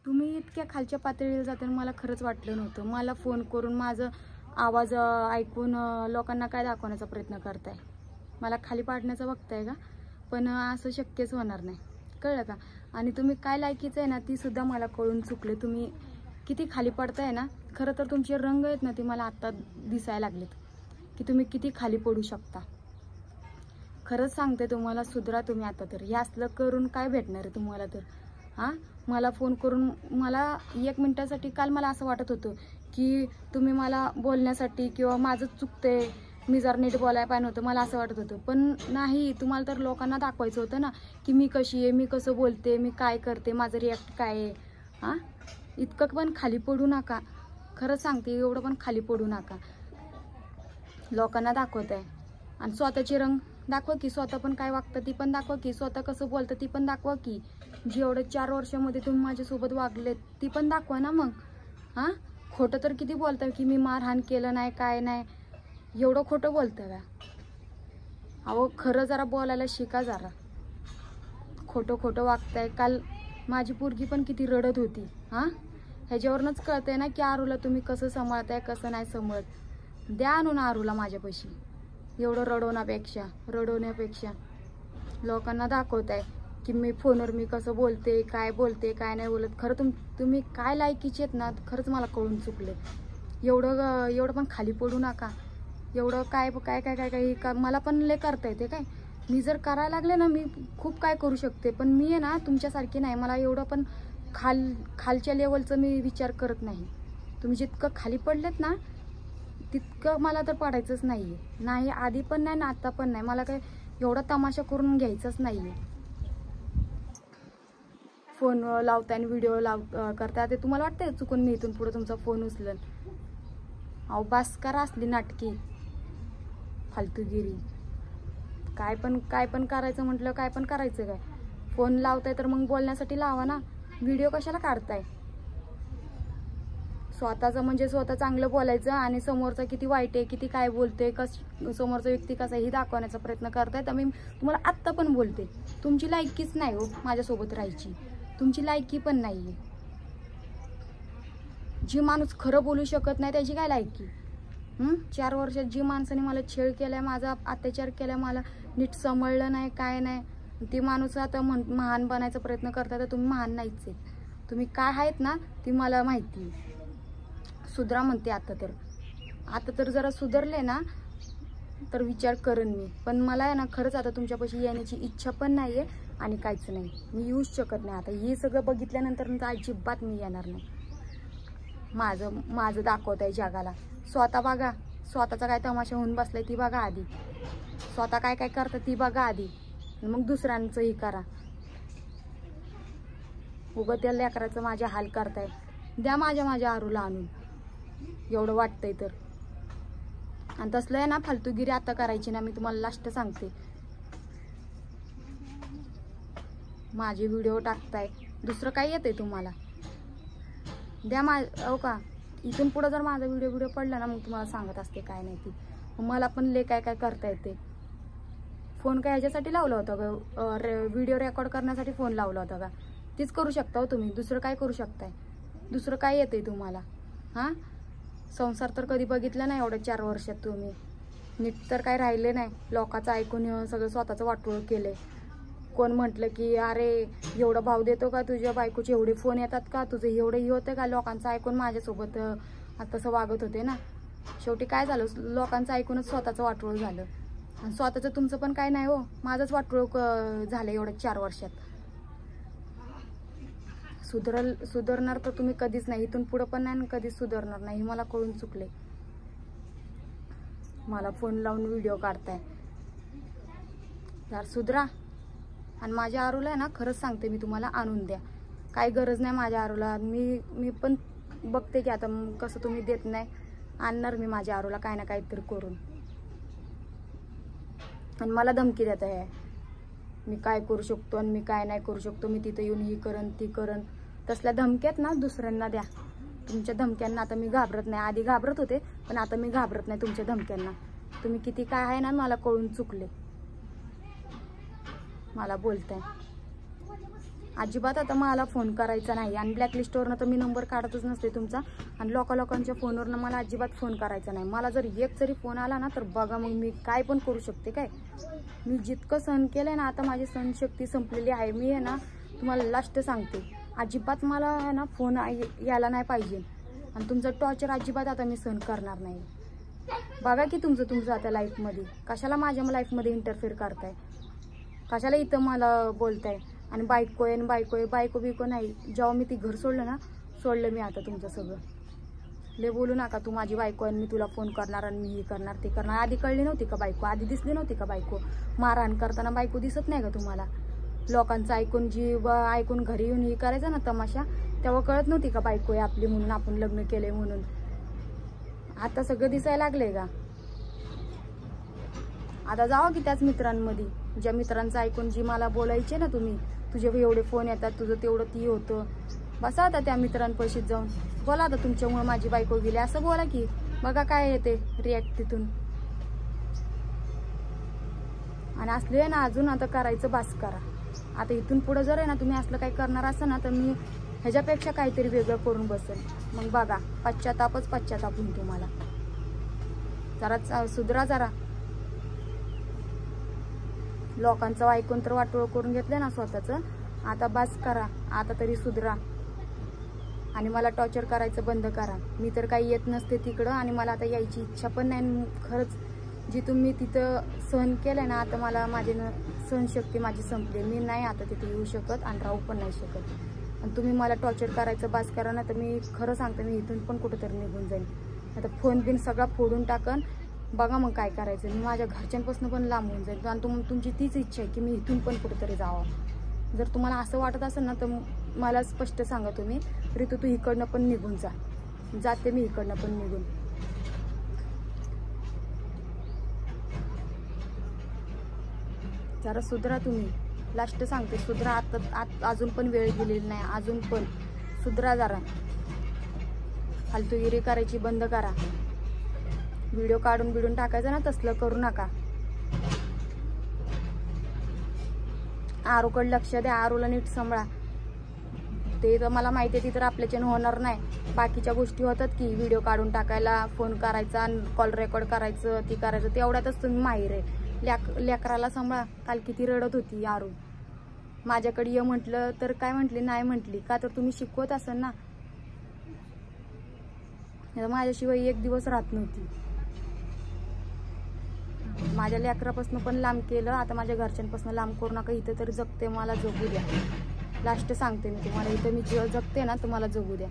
तुम्ही इतक्या खालच्या पातळीला जाताना मला खरंच वाटलं नव्हतं. मला फोन करून माझं आवाज ऐकून लोकांना काय दाखवण्याचा प्रयत्न करताय, मला खाली पाडण्याचा बघताय का? पण असं शक्यच होणार नाही, कळलं का? आणि तुम्ही काय लायकीचं आहे ना ती सुद्धा मला कळून चुकले. तुम्ही किती खाली पडताय ना, खरं तर तुमचे रंग आहेत ना ते मला आत्ता दिसायला लागलेत की तुम्ही किती खाली पडू शकता. खरंच सांगते तुम्हाला, सुधरा तुम्ही आता. तर हे असलं करून काय भेटणार आहे तुम्हाला? तर मला फोन करून मला 1 मिनिटासाठी काल मला असं वाटत होतं की तुम्ही मला बोलण्यासाठी किंवा माझं चुकतंय, मी जर नीट बोलायला पाहिजे होतं, मला असं वाटत होतं. पण नाही, तुम्हाला तर लोकांना दाखवायचं होतं ना की मी कशी आहे, मी कसं बोलते, मी काय करते, माझं रिॲक्ट काय आहे. इतकं पण खाली पडू नका, खरंच सांगते, एवढं पण खाली पडू नका. लोकांना दाखवत आहे आणि स्वतःचे रंग दाखवा की, स्वतः पण काय वागतं ती पण दाखवा की, स्वतः कसं बोलतं ती पण दाखवा की. जी एवढं 4 वर्षामध्ये तुम्ही माझ्यासोबत वागलेत ती पण दाखवा ना मग. खोटं तर किती बोलताय की मी मारहाण केलं नाही, काय नाही, एवढं खोटं बोलताय का? अहो खरं जरा बोलायला शिका जरा. खोटं खोटं वागताय. काल माझी पोरगी पण किती रडत होती. ह्याच्यावरूनच कळतंय ना की आरूला तुम्ही कसं सांभाळताय, कसं नाही सांभाळत. द्या आणून आरूला माझ्यापाशी. एवढं रडवण्यापेक्षा लोकांना दाखवताय की मी फोनवर मी कसं बोलते, काय नाही बोलत. खरं तुम्ही काय लायकीचे आहेत ना, खरंच मला कळून चुकले. एवढं पण खाली पडू नका. एवढं काय मला पण लय करता येते काय. मी जर करायला लागले ना, मी खूप काय करू शकते. पण मी आहे ना तुमच्यासारखी नाही. मला एवढं पण खालच्या लेवलचं मी विचार करत नाही. तुम्ही जितकं खाली पडलेत ना तितकं मला तर पडायचंच नाही. आधी पण नाही ना आता पण नाही. मला काय एवढा तमाशा करून घ्यायचाच नाहीये. फोन लावताय आणि व्हिडिओ करताय, ते तुम्हाला वाटतंय चुकून मी इथून पुढे तुमचा फोन उचलन? अहो बास करा असली नाटकी फालतूगिरी. काय पण करायचं म्हटलं, काय पण करायचं काय? फोन लावताय तर मग बोलण्यासाठी लावा ना. व्हिडिओ कशाला काढताय? स्वतःचं म्हणजे स्वतः चांगलं बोलायचं आणि समोरचा किती वाईट आहे, किती काय बोलते, समोरचा व्यक्ती कसा ही दाखवण्याचा प्रयत्न करताय. तर मी तुम्हाला आत्ता पण बोलते, तुमची लायकीच नाही हो माझ्यासोबत राहायची. तुमची लायकी पण नाहीये. जी माणूस खरं बोलू शकत नाही त्याची काय लायकी? 4 वर्षात जी माणसाने मला छेड केलाय, माझा अत्याचार केलाय, मला नीट सांभाळलं नाही, काय नाही, ती माणूस आता महान बनायचा प्रयत्न करता. तर तुम्ही महान नाहीच आहे. तुम्ही काय आहेत ना ती मला माहिती. सुधरा म्हणते आता तर जरा सुधरले ना तर विचार करेन मी. पण मला आहे ना खरंच आता तुमच्यापाशी येण्याची इच्छा पण नाहीये आणि काहीच नाही. मी येऊच शकत नाही आता. हे सगळं बघितल्यानंतर अजिबात मी येणार नाही. माझं दाखवत आहे जगाला. स्वतः बघा, स्वतःचा काय तमाशा होऊन बसलाय ती बघा आधी. स्वतः काय करतं ती बघा आधी, मग दुसऱ्यांचंही करा. उगं त्या लेकराचं माझ्या हाल करताय. द्या माझ्या आरूला आणून, एवढं वाटतंय तर. आणि तसलं आहे ना फालतूगिरी आता करायची ना, मी तुम्हाला लास्ट सांगते. माझे व्हिडिओ टाकताय, दुसरं काय येतंय तुम्हाला? द्या हो का. इथून पुढं जर माझा व्हिडिओ पडला ना, मग तुम्हाला सांगत असते काय नाही ती. मला पण लय काय करता येते. फोन काय ह्याच्यासाठी लावला होता का? व्हिडिओ रेकॉर्ड करण्यासाठी फोन लावला होता का? तीच करू शकता हो तुम्ही. दुसरं काय करू शकताय? दुसरं काय येतंय तुम्हाला? संसार तर कधी बघितला नाही एवढ्या 4 वर्षात तुम्ही. नीट तर काय राहिले नाही. लोकांचं ऐकून सगळं स्वतःचं वाटोळं केलंय. कोण म्हटलं की अरे एवढा भाव देतो का, तुझ्या बायकोचे एवढे फोन येतात का, तुझं एवढं हे होतं का? लोकांचं ऐकून माझ्यासोबत तसं वागत होते ना. शेवटी काय झालं, लोकांचं ऐकूनच स्वतःचं वाटोळं झालं. आणि स्वतःचं तुमचं पण काय नाही हो, माझंच वाटोळं झालं एवढ्या 4 वर्षात. सुधारणार तर तुम्ही कधीच नाही. इथून पुढं पण नाही, कधीच सुधारणार नाही. हे मला कळून चुकले. मला फोन लावून व्हिडिओ काढताय. यार सुधरा. आणि माझ्या आरूला आहे ना खरंच सांगते मी तुम्हाला, आणून द्या. काही गरज नाही माझ्या आरूला. मी पण बघते की आता कसं तुम्ही देत नाही. आणणार मी माझ्या आरूला काय ना काहीतरी करून. आणि मला धमकी देत आहे मी काय करू शकतो आणि मी काय नाही करू शकतो, मी तिथं येऊन ही करन ती करन. तसल्या धमक्यात ना दुसऱ्यांना द्या. तुमच्या धमक्यांना आता मी घाबरत नाही. आधी घाबरत होते पण आता मी घाबरत नाही तुमच्या धमक्यांना. तुम्ही किती काय आहे ना मला कळून चुकले. मला बोलताय अजिबात आता मला फोन करायचा नाही. आणि ब्लॅकलिस्टवरनं तर मी नंबर काढतच नसते तुमचा. आणि लोकांच्या फोनवरनं मला अजिबात फोन करायचा नाही. मला जर एक जरी फोन आला ना तर बघा मग मी काय पण करू शकते. काय मी जितकं सहन केलंय ना, आता माझी सहनशक्ती संपलेली आहे. मी आहे ना तुम्हाला लास्ट सांगते, अजिबात मला आहे ना फोन यायला नाही पाहिजे. आणि तुमचं टॉर्चर अजिबात आता मी सहन करणार नाही. बघा की तुमचं आता लाईफमध्ये कशाला माझ्या लाईफमध्ये इंटरफेअर करताय, कशाला इथं मला बोलताय. आणि बायको आहे आणि बायको बिको नाही. जेव्हा मी ती घर सोडलं मी आता तुमचं सगळं. ले बोलू नका तू माझी बायको आहे, मी तुला फोन करणार आणि मी हे करणार ते करणार. आधी कळली नव्हती का बायको? आधी दिसली नव्हती का बायको? मारहाण करताना बायको दिसत नाही का तुम्हाला? लोकांचं ऐकून घरी येऊन हे करायचं ना तमाशा, तेव्हा कळत नव्हती का बायको आहे आपली म्हणून, आपण लग्न केलंय म्हणून? आता सगळं दिसायला लागलंय का? आता जावा की त्याच मित्रांमध्ये, ज्या मित्रांचं ऐकून जी मला बोलायचे ना तुम्ही, तुझे एवढे फोन येतात, तुझं तेवढं ती होतं, बसा आता त्या मित्रांपाशीच जाऊन बोला. आता तुमच्यामुळे माझी बायको गेली असं बोला की. बघा काय येते रिॲक्ट तिथून. आणि असले आहे ना अजून आता करायचं बास करा. आता इथून पुढे जर आहे ना तुम्ही असलं काही करणार असाल ना तर मी ह्याच्यापेक्षा काहीतरी वेगळं करून बसेल. मग बघा पश्चाताप होईल तुम्हाला. जरा सुधरा जरा. लोकांचं ऐकून तर वाटोळ करून घेतलं ना स्वतःचं. आता बास करा, आता तरी सुधरा. आणि मला टॉर्चर करायचं बंद करा. मी तर काही येत नसते तिकडं आणि मला आता यायची इच्छा पण नाही. खरंच जी तुम्ही तिथं सहन केलंय ना, आता मला माझी सहनशक्ती माझी संपली. मी नाही आता तिथे येऊ शकत आणि राहू पण नाही शकत. आणि तुम्ही मला टॉर्चर करायचं बास करा ना तर मी खरं सांगते मी इथून पण कुठंतरी निघून जाईन. आता फोन बिन सगळा फोडून टाकन. बघा मग काय करायचं. मी माझ्या घरच्यांपासून पण लांब होऊन जाईल. आणि तुमची तीच इच्छा आहे की मी इथून पण कुठेतरी जावं. जर तुम्हाला असं वाटत असेल ना तर मला स्पष्ट सांगा तुम्ही, ऋतू तू इकडनं पण निघून जाते मी इकडनं पण निघून. जरा सुधरा तुम्ही. लास्ट सांगते सुधरा. आता अजून पण वेळ गेलेली नाही. अजून पण सुधरा जरा. फालतूगिरी करायची बंद करा. व्हिडिओ काढून टाकायचं ना तसलं करू नका. आरूकडे लक्ष द्या. आरूला नीट सांभाळा. ते तर मला माहिती आहे ती तर आपल्याच्यानं होणार नाही. बाकीच्या गोष्टी होतात की व्हिडिओ काढून टाकायला, फोन करायचा, कॉल रेकॉर्ड करायचं, ती करायचं, तेवढ्यातच तुम्ही माहीर आहे. लेकराला सांभाळा. काल किती रडत होती आरू. माझ्याकडे ये म्हटलं तर काय म्हटली? नाही म्हटली. का तर तुम्ही शिकवत असाल ना. माझ्याशिवाय एक दिवस राहत नव्हती. माझ्या लेकरापासून पण लांब केलं. आता माझ्या घरच्यांपासून लांब करू नका. इथं तरी जगते मला जगू द्या. लास्ट सांगते मी तुम्हाला, इथं मी जगते ना तुम्हाला जगू द्या.